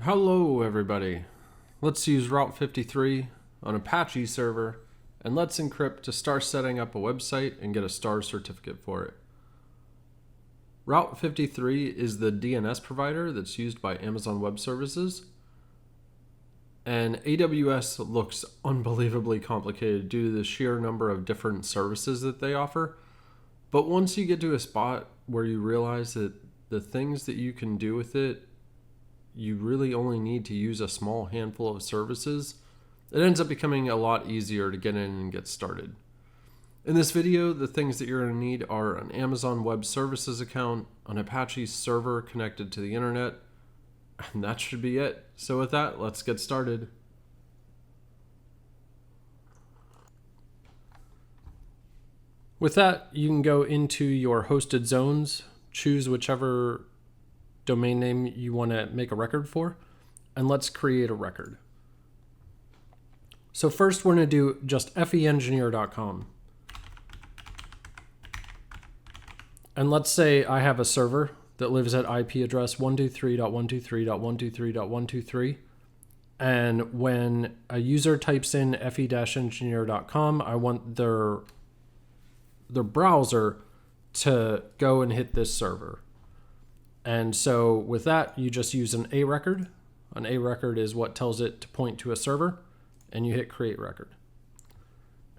Hello everybody. Let's use Route 53 on Apache server and let's encrypt to start setting up a website and get a star certificate for it. Route 53 is the DNS provider that's used by Amazon Web Services, and AWS looks unbelievably complicated due to the sheer number of different services that they offer. But once you get to a spot where you realize that the things that you can do with it, you really only need to use a small handful of services, it ends up becoming a lot easier to get in and get started. In this video, the things that you're going to need are an Amazon Web Services account, an Apache server connected to the internet, and that should be it. So with that, let's get started. With that, you can go into your hosted zones, choose whichever domain name you want to make a record for, and let's create a record. So first we're going to do just feengineer.com. And let's say I have a server that lives at IP address 123.123.123.123. And when a user types in fe-engineer.com, I want their browser to go and hit this server. And so with that, you just use an A record. An A record is what tells it to point to a server, and you hit create record.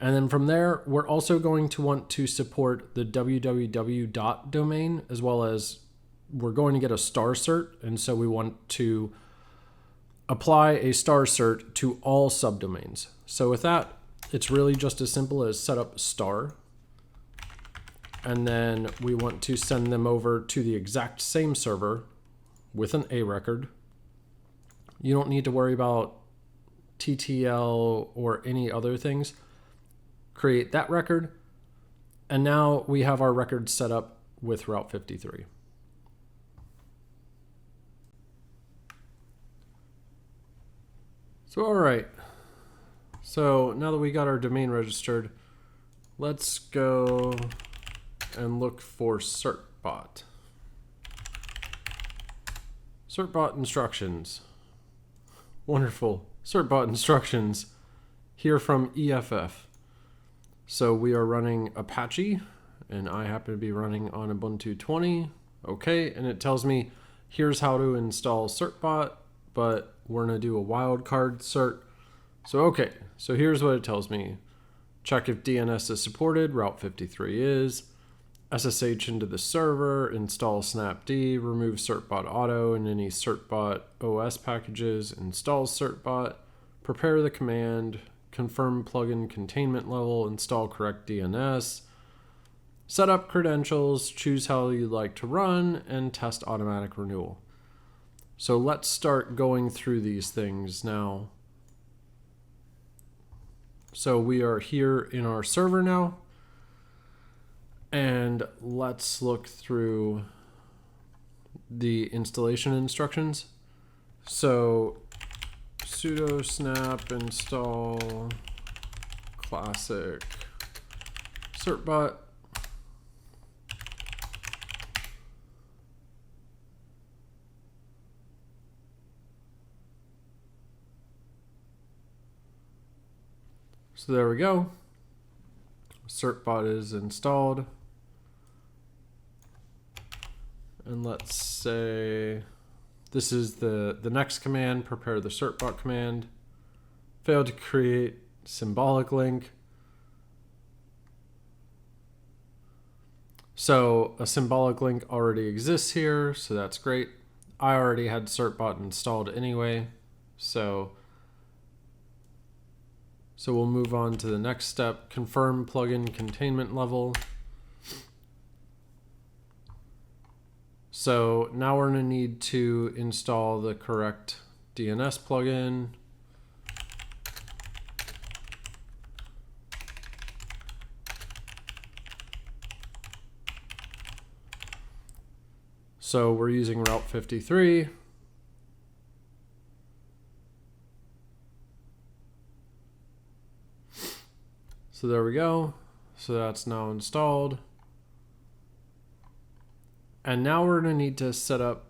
And then from there, we're also going to want to support the www domain, as well as we're going to get a star cert. And so we want to apply a star cert to all subdomains. So with that, it's really just as simple as set up star. And then we want to send them over to the exact same server with an A record. You don't need to worry about TTL or any other things. Create that record. And now we have our record set up with Route 53. So, all right. So now that we got our domain registered, let's go and look for certbot. Certbot instructions. Wonderful. Certbot instructions here from EFF. So we are running Apache, and I happen to be running on Ubuntu 20. Okay, and it tells me here's how to install certbot, but we're going to do a wildcard cert. So okay, so here's what it tells me. Check if DNS is supported, Route 53 is. SSH into the server, install snapd, remove certbot auto and any certbot OS packages, install certbot, prepare the command, confirm plugin containment level, install correct DNS, set up credentials, choose how you'd like to run, and test automatic renewal. So let's start going through these things now. So we are here in our server now. And let's look through the installation instructions. So sudo snap install classic certbot. So there we go. Certbot is installed. And let's say this is the next command, prepare the certbot command. Failed to create symbolic link. So a symbolic link already exists here, so that's great. I already had certbot installed anyway, so we'll move on to the next step, confirm plugin containment level. So now we're going to need to install the correct DNS plugin. So we're using Route 53. So there we go. So that's now installed. And now we're going to need to set up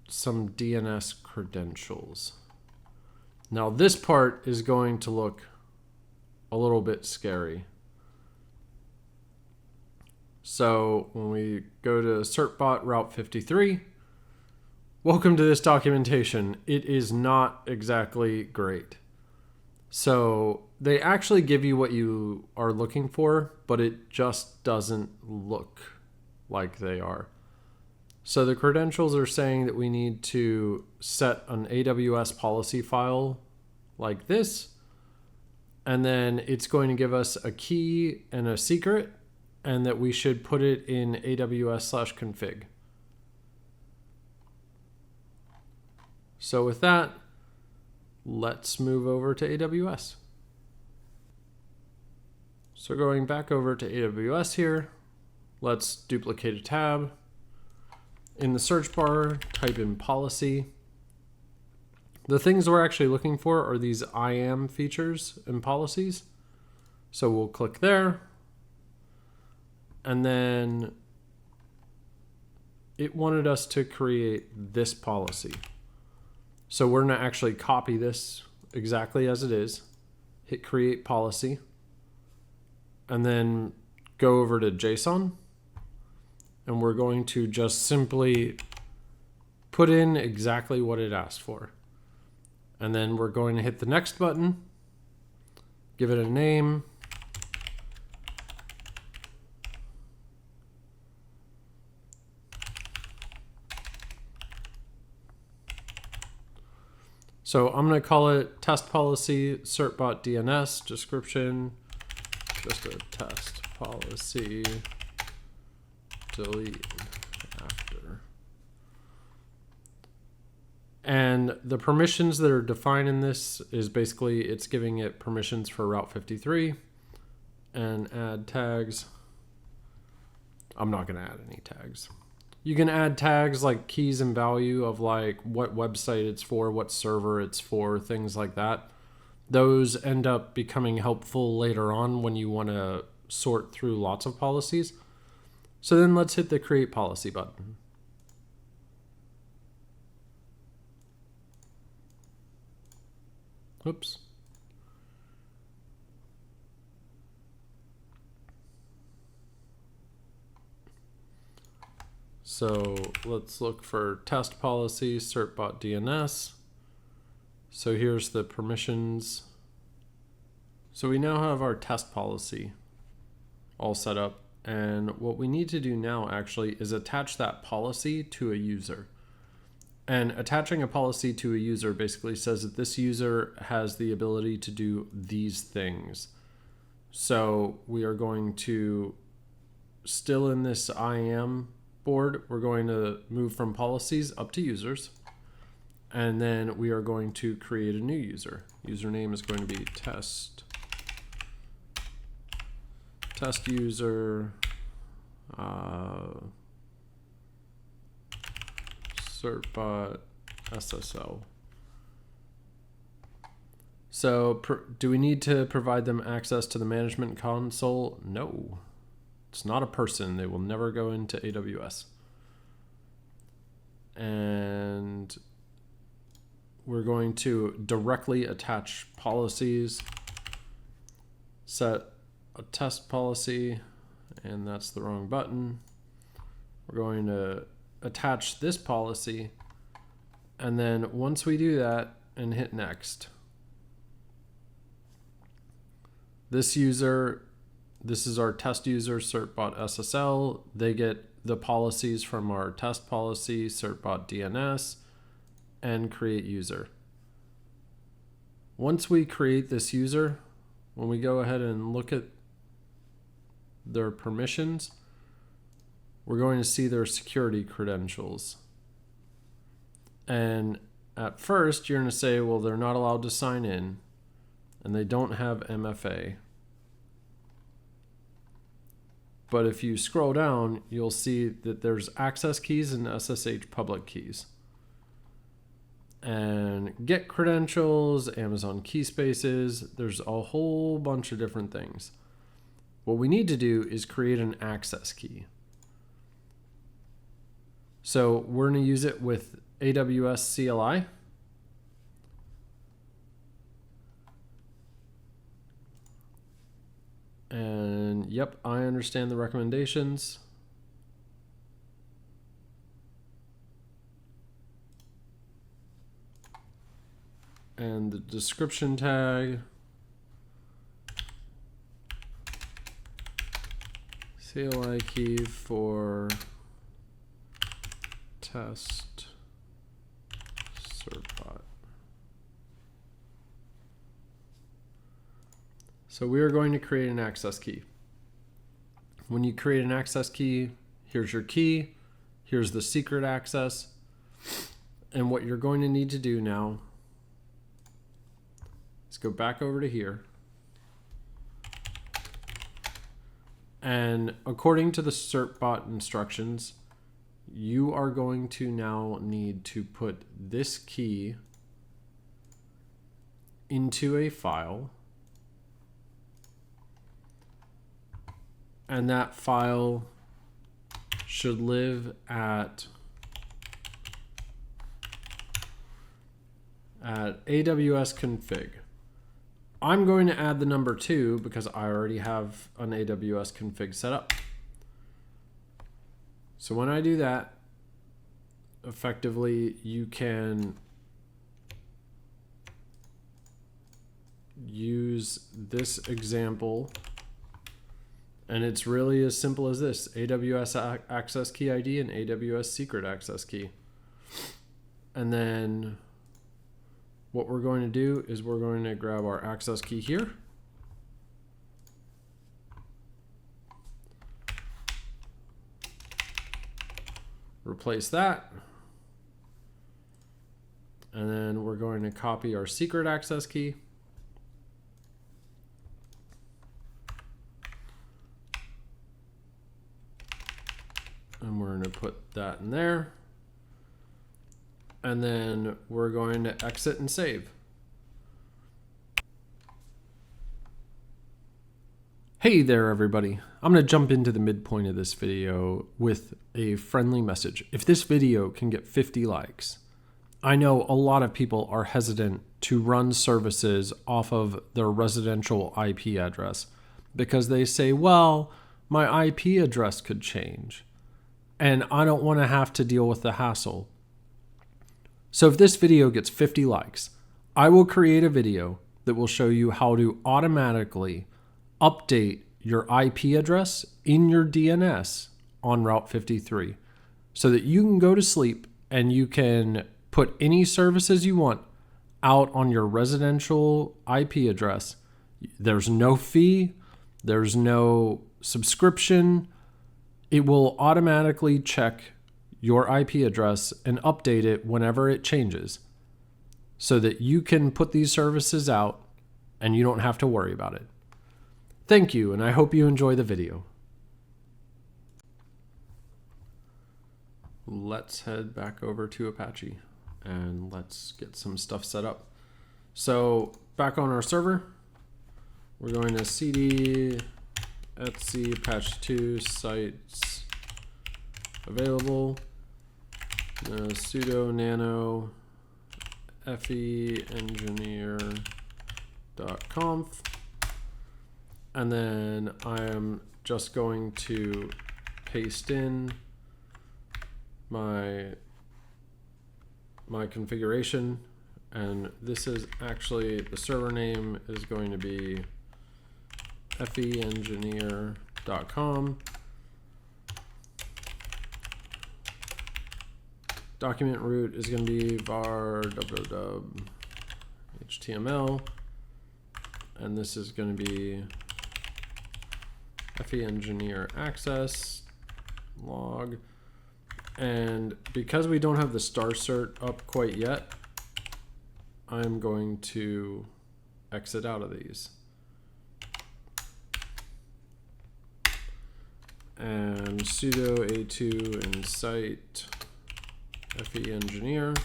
some DNS credentials. Now this part is going to look a little bit scary. So when we go to certbot Route53, welcome to this documentation. It is not exactly great. So they actually give you what you are looking for, but it just doesn't look like they are. So the credentials are saying that we need to set an AWS policy file like this, and then it's going to give us a key and a secret, and that we should put it in AWS/config. So with that, let's move over to AWS. So going back over to AWS here, let's duplicate a tab. In the search bar, type in policy. The things we're actually looking for are these IAM features and policies. So we'll click there. And then it wanted us to create this policy. So we're going to actually copy this exactly as it is, hit create policy, and then go over to JSON. And we're going to just simply put in exactly what it asked for. And then we're going to hit the next button, give it a name. So I'm going to call it test policy certbot DNS description, just a test policy, delete after. And the permissions that are defined in this is basically it's giving it permissions for Route53 and add tags. I'm not going to add any tags. You can add tags like keys and value of like what website it's for, what server it's for, things like that. Those end up becoming helpful later on when you want to sort through lots of policies. So then let's hit the create policy button. Oops. So let's look for test policy, certbot DNS. So here's the permissions. So we now have our test policy all set up. And what we need to do now actually is attach that policy to a user. And attaching a policy to a user basically says that this user has the ability to do these things. So we are going to, still in this IAM board, we're going to move from policies up to users. And then we are going to create a new user. Username is going to be test user, certbot SSL. So do we need to provide them access to the management console? No, it's not a person. They will never go into AWS. And we're going to directly attach policies, set a test policy, and that's the wrong button. We're going to attach this policy, and then once we do that and hit next, this user, this is our test user certbot SSL. They get the policies from our test policy certbot DNS and create user. Once we create this user, when we go ahead and look at their permissions, we're going to see their security credentials. And at first, you're going to say, well, they're not allowed to sign in, and they don't have MFA. But if you scroll down, you'll see that there's access keys and SSH public keys. And get credentials, Amazon key spaces, there's a whole bunch of different things. What we need to do is create an access key. So we're going to use it with AWS CLI. And yep, I understand the recommendations. And the description tag. CLI key for test certbot. So we are going to create an access key. When you create an access key, here's your key, here's the secret access. And what you're going to need to do now is go back over to here. And according to the certbot instructions, you are going to now need to put this key into a file. And that file should live at AWS config. I'm going to add the number 2 because I already have an AWS config set up. So when I do that, effectively you can use this example, and it's really as simple as this: AWS access key ID and AWS secret access key. And then what we're going to do is we're going to grab our access key here. Replace that. And then we're going to copy our secret access key. And we're going to put that in there. And then we're going to exit and save. Hey there, everybody. I'm going to jump into the midpoint of this video with a friendly message. If this video can get 50 likes, I know a lot of people are hesitant to run services off of their residential IP address because they say, well, my IP address could change and I don't want to have to deal with the hassle. So if this video gets 50 likes, I will create a video that will show you how to automatically update your IP address in your DNS on Route 53 so that you can go to sleep and you can put any services you want out on your residential IP address. There's no fee, there's no subscription. It will automatically check your IP address and update it whenever it changes so that you can put these services out and you don't have to worry about it. Thank you, and I hope you enjoy the video. Let's head back over to Apache and let's get some stuff set up. So back on our server, we're going to cd etc Apache 2 sites available. Sudo nano engineer.conf, and then I am just going to paste in my configuration, and this is actually, the server name is going to be feengineer.com. Document root is going to be var www html, and this is going to be feengineer access log. And because we don't have the star cert up quite yet, I'm going to exit out of these. And sudo a2 incite feengineer.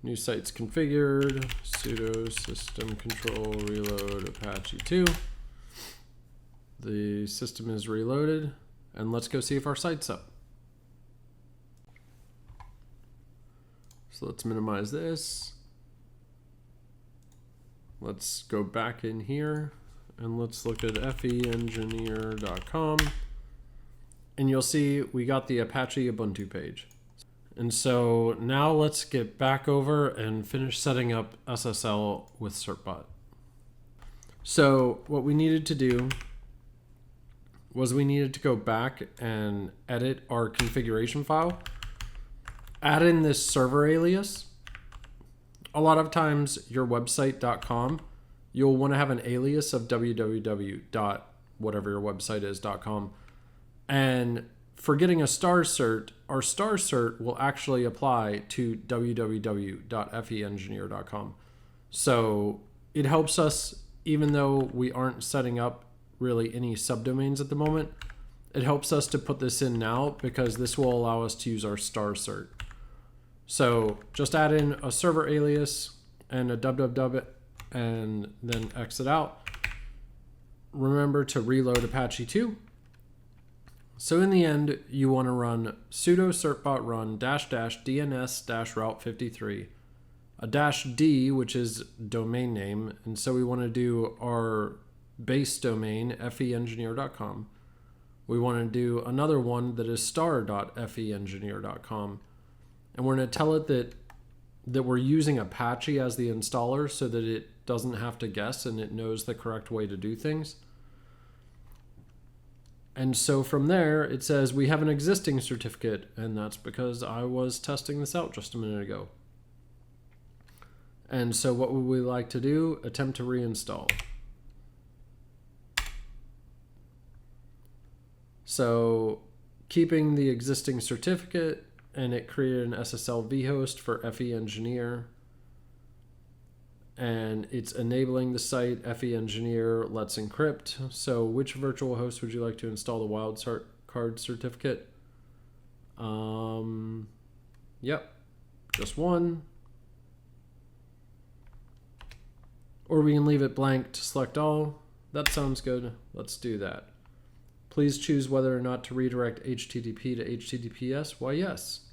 New site's configured. Sudo systemctl reload Apache 2. The system is reloaded, and let's go see if our site's up. So let's minimize this. Let's go back in here and let's look at feengineer.com. And you'll see we got the Apache Ubuntu page. And so now let's get back over and finish setting up SSL with certbot. So what we needed to do was we needed to go back and edit our configuration file, add in this server alias. A lot of times your website.com, you'll want to have an alias of www.whatever your website is.com. And for getting a star cert, our star cert will actually apply to www.feengineer.com. So it helps us, even though we aren't setting up really any subdomains at the moment, it helps us to put this in now because this will allow us to use our star cert. So just add in a server alias and a www and then exit out. Remember to reload Apache 2. So in the end, you want to run sudo certbot run --dns -route53, a -d, which is domain name. And so we want to do our base domain, feengineer.com. We want to do another one that is star.feengineer.com. And we're going to tell it that we're using Apache as the installer so that it doesn't have to guess and it knows the correct way to do things. And so from there, it says we have an existing certificate, and that's because I was testing this out just a minute ago. And so what would we like to do? Attempt to reinstall. So keeping the existing certificate, and it created an SSL vhost for feengineer. And it's enabling the site feengineer let's encrypt. So which virtual host would you like to install the Wildcard certificate? Yep, just one. Or we can leave it blank to select all. That sounds good. Let's do that. Please choose whether or not to redirect HTTP to HTTPS. Why, yes,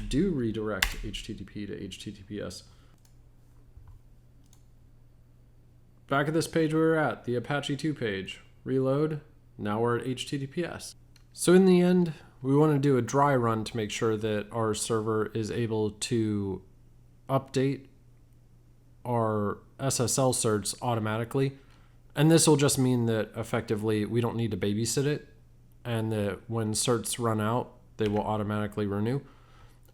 do redirect HTTP to HTTPS. Back at this page we were at, the Apache 2 page. Reload. Now we're at HTTPS. So in the end, we want to do a dry run to make sure that our server is able to update our SSL certs automatically. And this will just mean that effectively we don't need to babysit it, and that when certs run out, they will automatically renew.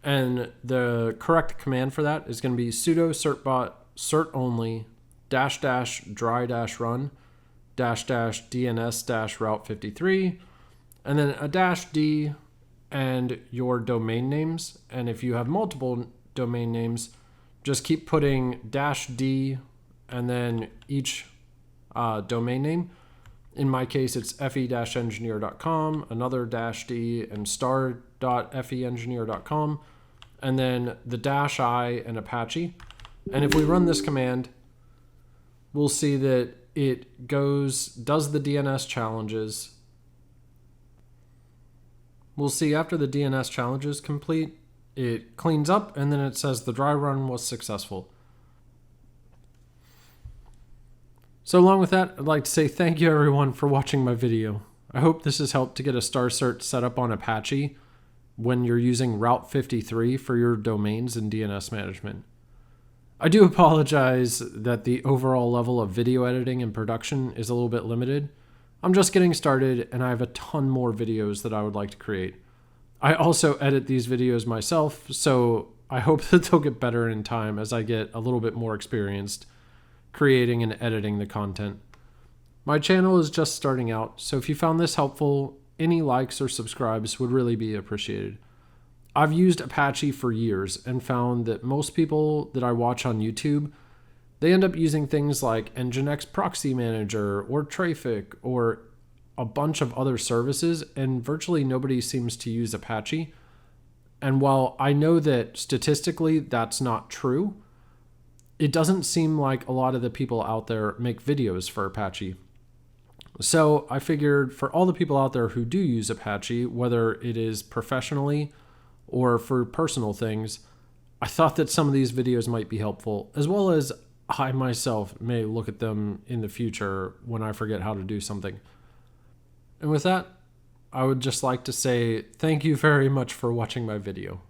And the correct command for that is going to be sudo certbot cert only --dry -run --dns -route53, and then a -d and your domain names. And if you have multiple domain names, just keep putting -d and then each domain name. In my case, it's fe-engineer.com, another -d, and star.feengineer.com, and then the -i and Apache. And if we run this command, we'll see that it does the DNS challenges. We'll see after the DNS challenges complete, it cleans up, and then it says the dry run was successful. So along with that, I'd like to say thank you everyone for watching my video. I hope this has helped to get a star cert set up on Apache when you're using Route53 for your domains and DNS management. I do apologize that the overall level of video editing and production is a little bit limited. I'm just getting started, and I have a ton more videos that I would like to create. I also edit these videos myself, so I hope that they'll get better in time as I get a little bit more experienced creating and editing the content. My channel is just starting out, so if you found this helpful, any likes or subscribes would really be appreciated. I've used Apache for years and found that most people that I watch on YouTube, they end up using things like Nginx Proxy Manager or Trafic or a bunch of other services, and virtually nobody seems to use Apache. And while I know that statistically that's not true, it doesn't seem like a lot of the people out there make videos for Apache. So I figured for all the people out there who do use Apache, whether it is professionally or for personal things, I thought that some of these videos might be helpful, as well as I myself may look at them in the future when I forget how to do something. And with that, I would just like to say thank you very much for watching my video.